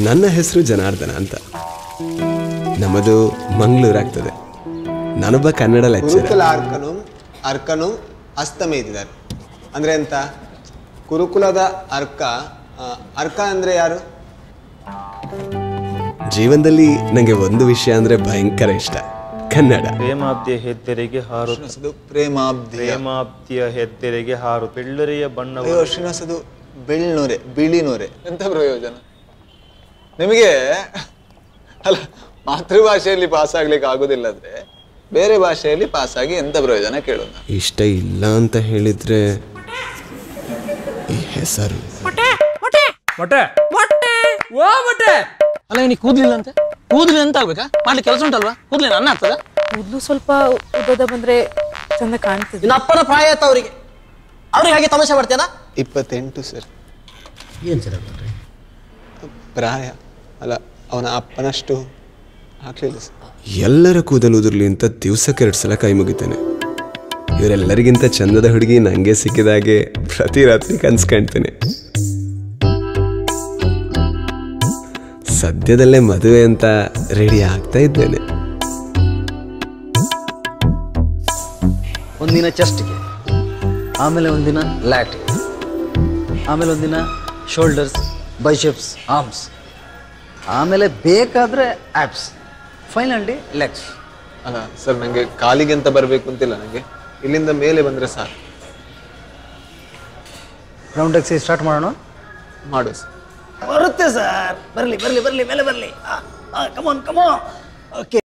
ನನ್ನ ಹೆಸರು ಜನಾರ್ದನ ಅಂತ. ನಮ್ಮದು ಮಂಗಳೂರಾಗ್ತದೆ. ನಾನೊಬ್ಬ ಕನ್ನಡ ಲೆಕ್ಚರರ್. ಅರ್ಕನು ಅಸ್ತಮೇತಿದ್ದಾರೆ ಅಂದರೆ ಎಂತ? ಕುರುಕುಲದ ಅರ್ಕ ಅಂದರೆ ಯಾರು? ಜೀವನದಲ್ಲಿ ನನಗೆ ಒಂದು ವಿಷಯ ಅಂದರೆ ಭಯಂಕರ ಇಷ್ಟ, ಕನ್ನಡ. ಪ್ರೇಮಾಬ್ದಿಯ ಹೆದ್ದೆರೆಗೆ ಹಾರು, ಪ್ರೇಮಾಬ್ದಿಯ ಹೆದ್ದೆರೆಗೆ ಹಾರು, ಬೆಳ್ಳರಿಯ ಬಣ್ಣ ಶ್ರೀನಿವಾಸದು ಬೆಳ್ನೂರೆ, ಬಿಳಿನೂರೆ. ಎಂತ ಪ್ರಯೋಜನ ನಿಮಗೆ? ಅಲ್ಲ, ಮಾತೃಭಾಷೆಯಲ್ಲಿ ಪಾಸ್ ಆಗ್ಲಿಕ್ಕೆ ಆಗುದಿಲ್ಲ ಅಂದ್ರೆ ಬೇರೆ ಭಾಷೆಯಲ್ಲಿ ಪಾಸ್ ಆಗಿ ಎಂತ ಪ್ರಯೋಜನ ಕೇಳೋಣ. ಇಷ್ಟ ಇಲ್ಲ ಅಂತ ಹೇಳಿದ್ರೆ ಈ ಹೆಸರು ಅಲ್ಲ, ನೀ ಕೂದ್ಲಿಲ್ಲ ಅಂತ ಕೂದ್ಲಿ ಅಂತ ಆಗ್ಬೇಕಾ? ಮಾಡ್ಲಿಕ್ಕೆ ಕೆಲಸ ಉಂಟಲ್ವಾ? ಕೂದ್ಲಿ ಅನ್ನ ಆಗ್ತದ? ಕೂದಲು ಸ್ವಲ್ಪ ಉದ್ದದ ಬಂದ್ರೆ ಚಂದ ಕಾಣ್ತದೆ. ಇನ್ನು ಅಪ್ಪನ ಪ್ರಾಯ ಆಯ್ತು ಅವ್ರಿಗೆ ಹಾಗೆ ತಮಾಷೆ ಮಾಡ್ತೇನಾ? 28 ಸರ್. ಏನ್ ಸರ್ ಪ್ರಾಯ ಅಲ್ಲ, ಅವನ ಅಪ್ಪನಷ್ಟು ಆಗ್ಲಿಲ್ಲ ಸರ್. ಎಲ್ಲರ ಕೂದಲು ಉದುರ್ಲಿ ಅಂತ ದಿವಸಕ್ಕೆ 2 ಸಲ ಕೈ ಮುಗಿತೇನೆ. ಇವರೆಲ್ಲರಿಗಿಂತ ಚಂದದ ಹುಡುಗಿ ನಂಗೆ ಸಿಕ್ಕಿದಾಗೆ ಪ್ರತಿ ರಾತ್ರಿ ಕನ್ಸು ಕಾಣ್ತೇನೆ. ಸದ್ಯದಲ್ಲೇ ಮದುವೆ ಅಂತ ರೆಡಿ ಆಗ್ತಾ ಇದ್ದೇನೆ. ಒಂದಿನ ಚೆಸ್ಟ್ಗೆ, ಆಮೇಲೆ ಒಂದಿನ ಲ್ಯಾಟ್ಗೆ, ಆಮೇಲೆ ಒಂದಿನ ಶೋಲ್ಡರ್ಸ್, ಬೈಸೆಪ್ಸ್, ಆರ್ಮ್ಸ್, ಆಮೇಲೆ ಬೇಕಾದ್ರೆ ಆಪ್ಸ್, ಫೈನಲಿ ಲೆಗ್ಸ್. ಅಲ್ಲ ಸರ್, ನನಗೆ ಕಾಲಿಗೆ ಅಂತ ಬರಬೇಕು ಅಂತಿಲ್ಲ, ನನಗೆ ಇಲ್ಲಿಂದ ಮೇಲೆ ಬಂದರೆ ಸಾಕು. ರೌಂಡ್ ಎಕ್ಸೈಸ್ ಸ್ಟಾರ್ಟ್ ಮಾಡೋಣ. ಮಾಡು ಸರ್. ಬರುತ್ತೆ ಸರ್, ಬರಲಿ ಮೇಲೆ ಬರಲಿ. ಕಮಾನ್ ಓಕೆ.